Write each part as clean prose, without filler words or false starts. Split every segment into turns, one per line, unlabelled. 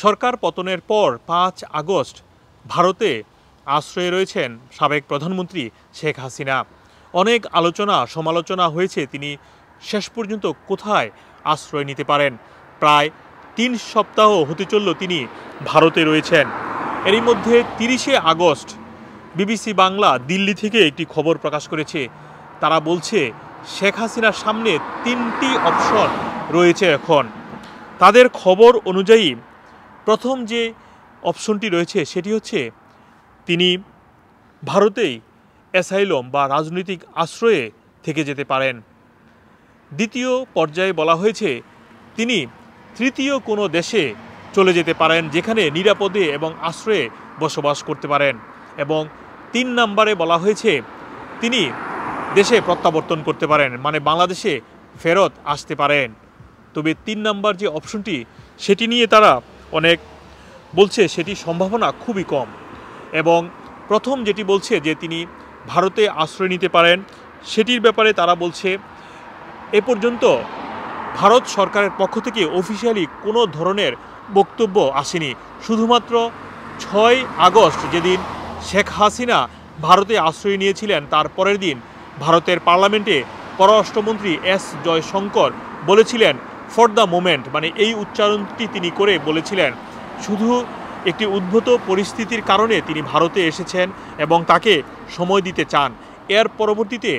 সরকার পতনের পর ৫ আগস্ট ভারতে আশ্রয়ে রয়েছেন সাবেক প্রধানমন্ত্রী শেখ হাসিনা। অনেক আলোচনা সমালোচনা হয়েছে তিনি শেষ পর্যন্ত কোথায় আশ্রয় নিতে পারেন। প্রায় ৩ সপ্তাহ হতে চলল তিনি ভারতে রয়েছেন। এরই মধ্যে ৩০শে আগস্ট বিবিসি বাংলা দিল্লি থেকে একটি খবর প্রকাশ করেছে। তারা বলছে শেখ হাসিনার সামনে ৩টি অপশন রয়েছে এখন। তাদের খবর অনুযায়ী প্রথম যে অপশনটি রয়েছে সেটি হচ্ছে তিনি ভারতেই অ্যাসাইলম বা রাজনৈতিক আশ্রয়ে থেকে যেতে পারেন। দ্বিতীয় পর্যায়ে বলা হয়েছে তিনি তৃতীয় কোনো দেশে চলে যেতে পারেন যেখানে নিরাপদে এবং আশ্রয়ে বসবাস করতে পারেন। এবং ৩ নম্বরে বলা হয়েছে তিনি দেশে প্রত্যাবর্তন করতে পারেন, মানে বাংলাদেশে ফেরত আসতে পারেন। তবে ৩ নম্বর যে অপশনটি সেটি নিয়ে তারা অনেক বলছে সেটি সম্ভাবনা খুবই কম। এবং প্রথম যেটি বলছে যে তিনি ভারতে আশ্রয় নিতে পারেন সেটির ব্যাপারে তারা বলছে এ পর্যন্ত ভারত সরকারের পক্ষ থেকে অফিসিয়ালি কোনো ধরনের বক্তব্য আসেনি। শুধুমাত্র ৬ আগস্ট যেদিন শেখ হাসিনা ভারতে আশ্রয় নিয়েছিলেন তার পরের দিন ভারতের পার্লামেন্টে পররাষ্ট্রমন্ত্রী এস জয়শঙ্কর বলেছিলেন ফর দ্য মোমেন্ট, মানে এই উচ্চারণটি তিনি করে বলেছিলেন শুধু একটি উদ্ভূত পরিস্থিতির কারণে তিনি ভারতে এসেছেন এবং তাকে সময় দিতে চান। এর পরবর্তীতে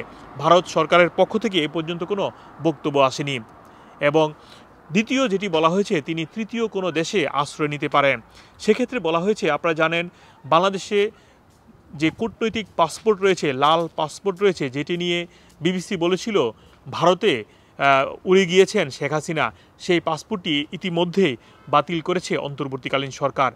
ভারত সরকারের পক্ষ থেকে এ পর্যন্ত কোনো বক্তব্য আসেনি। এবং দ্বিতীয় যেটি বলা হয়েছে তিনি তৃতীয় কোনো দেশে আশ্রয় নিতে পারেন। সেক্ষেত্রে বলা হয়েছে আপনারা জানেন বাংলাদেশে যে কূটনৈতিক পাসপোর্ট রয়েছে, লাল পাসপোর্ট রয়েছে, যেটি নিয়ে বিবিসি বলেছিল ভারতে উড়ে গিয়েছেন শেখ হাসিনা, সেই পাসপোর্টটি ইতিমধ্যেই বাতিল করেছে অন্তর্বর্তীকালীন সরকার।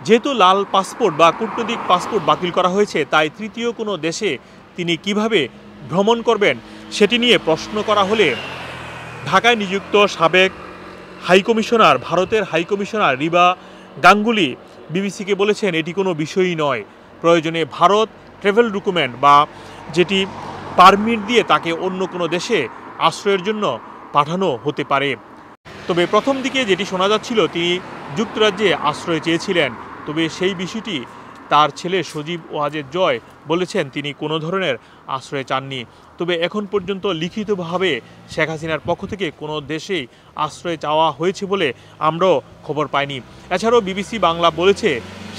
যেহেতু লাল পাসপোর্ট বা কূটনৈতিক পাসপোর্ট বাতিল করা হয়েছে তাই তৃতীয় কোনো দেশে তিনি কিভাবে ভ্রমণ করবেন সেটি নিয়ে প্রশ্ন করা হলে ঢাকায় নিযুক্ত সাবেক হাইকমিশনার, ভারতের হাইকমিশনার রিবা গাঙ্গুলি বিবিসিকে বলেছেন এটি কোনো বিষয়ই নয়। প্রয়োজনে ভারত ট্রাভেল ডকুমেন্ট বা যেটি পারমিট দিয়ে তাকে অন্য কোনো দেশে আশ্রয়ের জন্য পাঠানো হতে পারে। তবে প্রথম দিকে যেটি শোনা যাচ্ছিল তিনি যুক্তরাজ্যে আশ্রয় চেয়েছিলেন, তবে সেই বিষয়টি তার ছেলে সজীব ওয়াজেদ জয় বলেছেন তিনি কোনো ধরনের আশ্রয় চাননি। তবে এখন পর্যন্ত লিখিতভাবে শেখ হাসিনার পক্ষ থেকে কোনো দেশেই আশ্রয় চাওয়া হয়েছে বলে আমরাও খবর পাইনি। এছাড়াও বিবিসি বাংলা বলেছে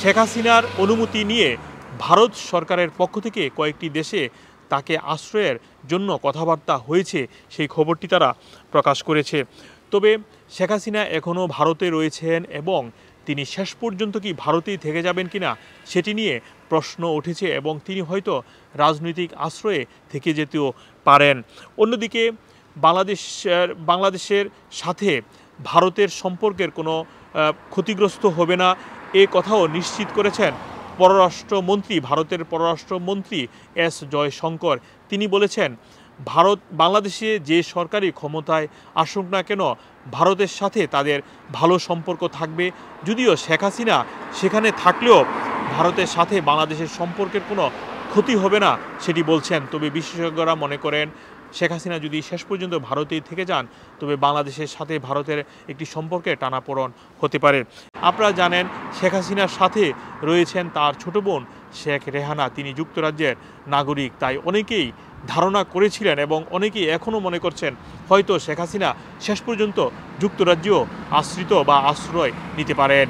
শেখ হাসিনার অনুমতি নিয়ে ভারত সরকারের পক্ষ থেকে কয়েকটি দেশে তাকে আশ্রয়ের জন্য কথাবার্তা হয়েছে, সেই খবরটি তারা প্রকাশ করেছে। তবে শেখ হাসিনা এখনও ভারতে রয়েছেন এবং তিনি শেষ পর্যন্ত কি ভারতেই থেকে যাবেন কিনা সেটি নিয়ে প্রশ্ন উঠেছে এবং তিনি হয়তো রাজনৈতিক আশ্রয়ে থেকে যেতেও পারেন। অন্যদিকে বাংলাদেশের সাথে ভারতের সম্পর্কের কোনো ক্ষতিগ্রস্ত হবে না এ কথাও নিশ্চিত করেছেন পররাষ্ট্রমন্ত্রী, ভারতের পররাষ্ট্রমন্ত্রী এস জয়শঙ্কর। তিনি বলেছেন বাংলাদেশে যে সরকারি ক্ষমতায় আসুক না কেন ভারতের সাথে তাদের ভালো সম্পর্ক থাকবে। যদিও শেখ হাসিনা সেখানে থাকলেও ভারতের সাথে বাংলাদেশের সম্পর্কের কোনো ক্ষতি হবে না সেটি বলছেন। তবে বিশেষজ্ঞরা মনে করেন শেখ হাসিনা যদি শেষ পর্যন্ত ভারতেই থেকে যান তবে বাংলাদেশের সাথে ভারতের একটি সম্পর্কে টানাপোড়েন হতে পারে। আপনারা জানেন শেখ হাসিনার সাথে রয়েছেন তার ছোট বোন শেখ রেহানা, তিনি যুক্তরাজ্যের নাগরিক। তাই অনেকেই ধারণা করেছিলেন এবং অনেকেই এখনও মনে করছেন হয়তো শেখ হাসিনা শেষ পর্যন্ত যুক্তরাজ্যেও আশ্রিত বা আশ্রয় নিতে পারেন।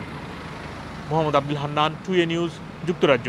মোহাম্মদ আব্দুল হান্নান, 2A নিউজ, যুক্তরাজ্য।